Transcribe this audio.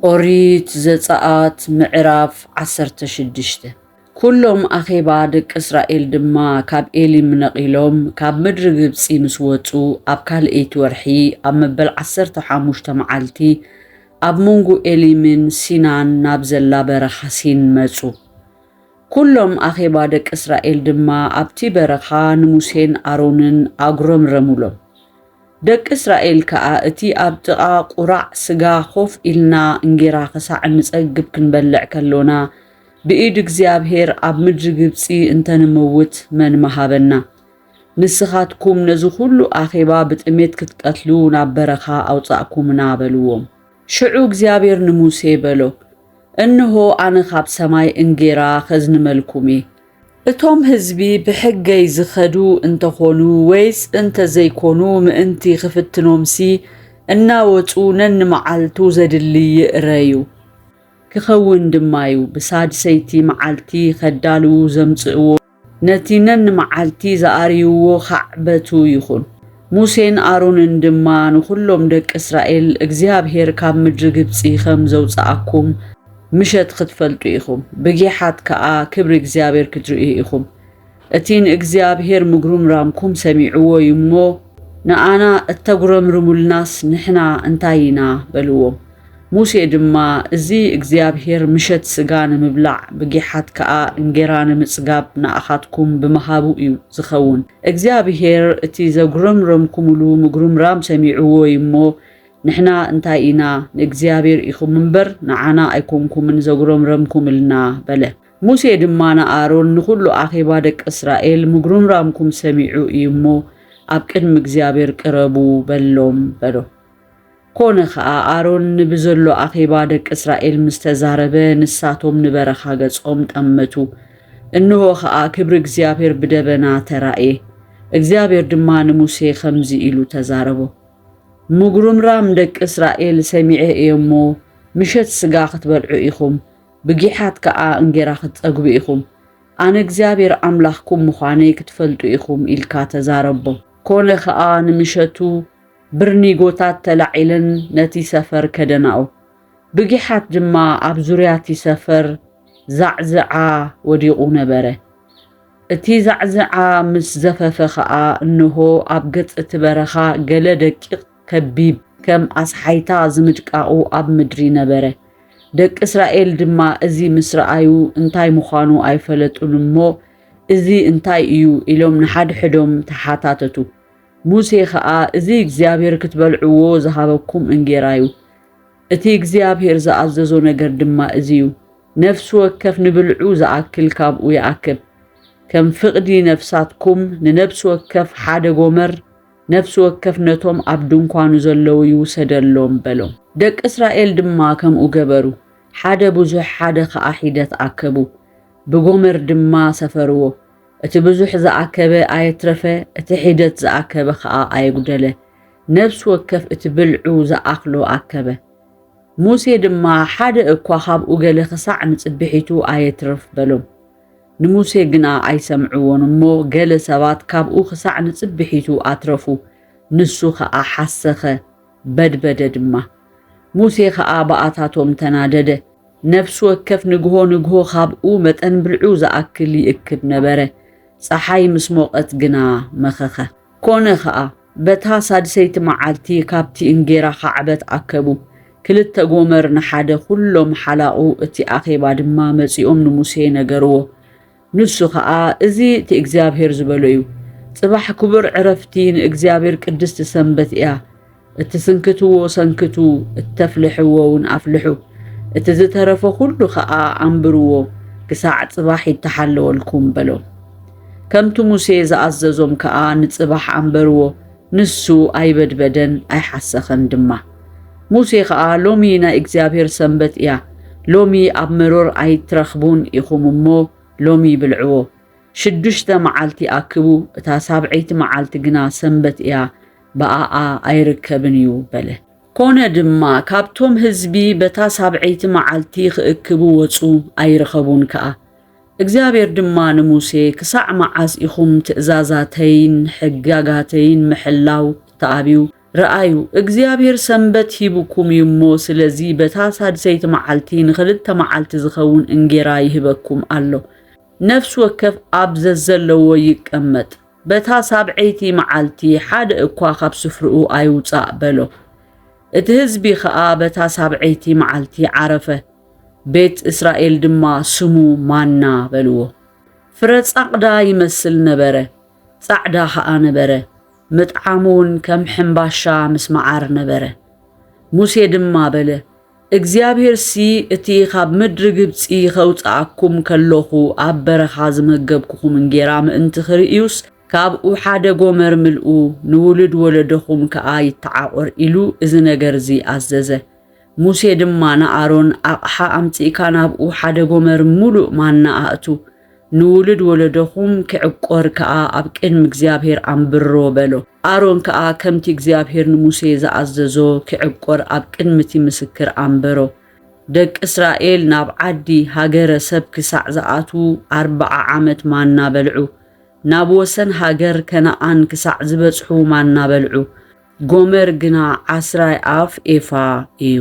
ኦሪት ዘጸአት ምዕራፍ 16 ኩሎም አኼባ ደቂ እስራኤል ድማ ካብ ኤሊም ነቂሎም ካብ ምድሪ ግብፂ ምስ ወፁ ኣብ ካልአይቲ ወርሒ ኣብ መበል 15 መዓልቲ ኣብ መንጎ ኤሊምን ሲናን ናብ ዘላ በረኻ ሲን መፁ። ኩሎም አኼባ ደቂ እስራኤል ድማ ኣብቲ በረኻ ንሙሴን አሮንን አጉረምረሙሎም። ደቂ እስራኤል ከዓ እቲ ኣብ ጥቓ ቁራዕ ስጋ ኮፍ ኢልና እንጌራ ክሳዕ ንጸግብ ክንበልዕ ከሎና ብኢድ እግዚአብሔር ኣብ ምድሪ ግብፂ እንተንመውት መን መሃበና፣ ንስኻትኩም ነዚ ኩሉ አኼባ ብጥሜት ክትቀትሉ ናብ በረኻ ኣውጻእኩምና በልዎም። ሽዑ እግዚአብሔር ንሙሴ በሎ፣ እንሆ ኣነ ካብ ሰማይ እንጌራ ከዝንመልኩም እየ። እቶም ህዝቢ ብሕገይ ዝኸዱ እንተኾኑ ወይስ እንተ ዘይኮኑ ምእንቲ ክፍትኖምሲ እናወፁ ነንመዓልቱ ዘድሊ ይእረዩ። ክኸውን ድማዩ ብሳድሰይቲ መዓልቲ ከዳልዉ ዘምጽእዎ ነቲ ነንመዓልቲ ዝኣርይዎ ኻዕበቱ ይኹን። ሙሴን አሮንን ድማ ንኩሎም ደቂ እስራኤል እግዚአብሔር ካብ ምድሪ ግብፂ ከም ዘውፅኣኩም ምሸት ክትፈልጡ ኢኹም፣ ብጌሓት ከዓ ክብሪ እግዚአብሔር ክትርእዩ ኢኹም። እቲ ንእግዚአብሔር ምጉርምራምኩም ሰሚዕዎ እሞ ንኣና እተጉረምርሙልናስ ንሕና እንታይ ኢና በልዎም። ሙሴ ድማ እዚ እግዚአብሔር ምሸት ስጋ ንምብላዕ ብጌሓት ከዓ እንጌራ ንምጽጋብ ንኣኻትኩም ብምሃቡ እዩ ዝኸውን። እግዚአብሔር እቲ ዘጉረምረምኩምሉ ምጉርምራም ሰሚዕዎ እሞ ንሕና እንታይ ኢና ንእግዚአብሔር ኢኹም እምበር ንዓና ኣይኮንኩምን ዘጉረምረምኩምልና በለ። ሙሴ ድማ ንኣሮን ንኩሉ አኼባ ደቂ እስራኤል ምጉርምራምኩም ሰሚዑ እዩ እሞ ኣብ ቅድሚ እግዚአብሔር ቅረቡ በሎም በሎ። ኮነ ከዓ አሮን ብዘሎ አኼባ ደቂ እስራኤል ምስ ተዛረበ ንሳቶም ንበረኻ ገጾም ጠመቱ። እንሆ ከዓ ክብሪ እግዚአብሔር ብደበና ተራእየ። እግዚአብሔር ድማ ንሙሴ ከምዚ ኢሉ ተዛረቦ፣ ምጉርምራም ደቂ እስራኤል ሰሚዐ እየሞ ምሸት ስጋ ክትበልዑ ኢኹም፣ ብጌሓት ከዓ እንጌራ ክትጸግቡ ኢኹም። ኣነ እግዚአብሔር ኣምላኽኩም ምዃነይ ክትፈልጡ ኢኹም ኢልካ ተዛረቦ። ኮነ ከዓ ንምሸቱ ብርኒጎታት ተላዒለን ነቲ ሰፈር ከደናኦ፣ ብጌሓት ድማ ኣብ ዙርያቲ ሰፈር ዛዕዝዓ ወዲቑ ነበረ። እቲ ዛዕዝዓ ምስ ዘፈፈ ከዓ እንሆ ኣብ ገጽ እቲ በረኻ ገለ ደቂቕ ከቢብ ከም ኣስሓይታ ዝምድቃቑ ኣብ ምድሪ ነበረ። ደቂ እስራኤል ድማ እዚ ምስ ረኣዩ እንታይ ምዃኑ ኣይፈለጡን እሞ እዚ እንታይ እዩ ኢሎም ንሓድሕዶም ተሓታተቱ። ሙሴ ከዓ እዚ እግዚአብሔር ክትበልዕዎ ዝሃበኩም እንጌራ እዩ። እቲ እግዚአብሔር ዝኣዘዞ ነገር ድማ እዚ እዩ፣ ነፍሲ ወከፍ ንብልዑ ዝኣክል ካብኡ ይኣክብ። ከም ፍቕዲ ነፍሳትኩም ንነፍሲ ወከፍ ሓደ ጎመር ነፍሲ ወከፍ ነቶም ኣብ ድንኳኑ ዘለዉ ይውሰደሎም በሎም። ደቂ እስራኤል ድማ ከምኡ ገበሩ። ሓደ ብዙሕ ሓደ ከዓ ሒደት ኣከቡ፣ ብጎመር ድማ ሰፈርዎ። እቲ ብዙሕ ዝኣከበ ኣየትረፈ፣ እቲ ሒደት ዝኣከበ ከዓ ኣየጉደለ። ነፍሲ ወከፍ እቲ ብልዑ ዝኣክሎ ኣከበ። ሙሴ ድማ ሓደ እኳ ካብኡ ገለ ክሳዕ ንጽቢሒቱ ኣየትረፍ በሎም። ንሙሴ ግና ኣይሰምዕዎን እሞ ገለ ሰባት ካብኡ ክሳዕ ንጽቢሒቱ ኣትረፉ። ንሱ ከዓ ሓሰኸ በድበደ ድማ። ሙሴ ከዓ በኣታቶም ተናደደ። ነፍሲ ወከፍ ንግሆ ንግሆ ካብኡ መጠን ብልዑ ዝኣክል ይእክብ ነበረ። ፀሓይ ምስ ሞቐት ግና መኸኸ። ኮነ ከዓ በታ ሳድሰይቲ መዓልቲ ካብቲ እንጌራ ኻዕበት ኣከቡ። ክልተ ጎመር ንሓደ ኩሎም ሓላቑ። እቲ አኼባ ድማ መጺኦም ንሙሴ ነገርዎ። ንሱ ከዓ እዚ እቲ እግዚአብሔር ዝበሎ እዩ፣ ጽባሕ ክቡር ዕረፍቲ ንእግዚአብሔር ቅድስቲ ሰንበት እያ። እቲ ስንክትዎ ሰንክቱ፣ እተፍልሕዎ እውን ኣፍልሑ። እቲ ዝተረፈ ኩሉ ከዓ ኣንብርዎ፣ ክሳዕ ጽባሕ ይተሓለወልኩም በሎ። ከምቲ ሙሴ ዝኣዘዞም ከዓ ንጽባሕ ኣንበርዎ፣ ንሱ ኣይበድበደን ኣይሓሰኸን ድማ። ሙሴ ከዓ ሎሚ ናይ እግዚአብሔር ሰንበት እያ፣ ሎሚ ኣብ መሮር ኣይትረኽቡን ኢኹም እሞ ሎሚ ብልዕዎ። 6 መዓልቲ ኣክቡ፣ እታ 7ይቲ መዓልቲ ግና ሰንበት እያ፣ በኣኣ ኣይርከብን እዩ በለ። ኮነ ድማ ካብቶም ህዝቢ በታ 7ይቲ መዓልቲ ክእክቡ ወፁ፣ ኣይረኸቡን ከዓ። እግዚአብሔር ድማ ንሙሴ ክሳዕ መዓስ ኢኹም ትእዛዛተይን ሕጋጋተይን ምሕላው ተኣብዩ ረአዩ እግዚአብሔር ሰንበት ሂብኩም ይሞ ስለዚ በታሳድ ሰይት መዓልቲ ንኽልተ መዓልቲ ዝኸውን እንጌራ ይህበኩም አሎ ነፍስ ወከፍ አብዘዘለዎ ይቀመጥ በታሳብዐይቲ መዓልቲ ሓደ እኳ ካብ ስፍርኡ አይውፃእ በሎ እቲ ህዝቢ ኸኣ በታሳብዐይቲ መዓልቲ ዓረፈ ቤት እስራኤል ድማ ስሙ ማና በልዎ ፍረ ጻዕዳ ይመስል ነበረ ጻዕዳ ኸኣ ነበረ ምጥዓሙን ከም ሕምባሻ ምስ መዓር ነበረ ሙሴ ድማ በለ እግዚአብሔር ሲ እቲ ካብ ምድሪ ግብፂ ኸውፃኣኩም ከለኹ ኣብ በረኻ ዝመገብኩኹም እንጌራ ምእንቲ ክርእዩስ ካብኡ ሓደ ጎመር ምልኡ ንውልድ ወለደኹም ከኣ ይተዓቆር ኢሉ እዚ ነገር እዚ ኣዘዘ ሙሴ ድማ ንኣሮን ኣቕሓ ኣምፂእካ ናብኡ ሓደ ጎመር ሙሉእ ማና ኣእቱ ንውልድ ወለደኹም ክዕቆር ከኣ ኣብ ቅድሚ እግዚአብሔር ኣንብሮ በሎ ኣሮን ከኣ ከምቲ እግዚአብሔር ንሙሴ ዝኣዘዞ ክዕቆር ኣብ ቅድሚቲ ምስክር ኣንበሮ ደቂ እስራኤል ናብ ዓዲ ሃገረ ሰብ ክሳዕ ዝኣቱ 40 ዓመት ማና በልዑ ናብ ወሰን ሃገር ከነኣን ክሳዕ ዝበጽሑ ማና በልዑ ጎመር ግና 10 ኣፍ ኤፋ እዩ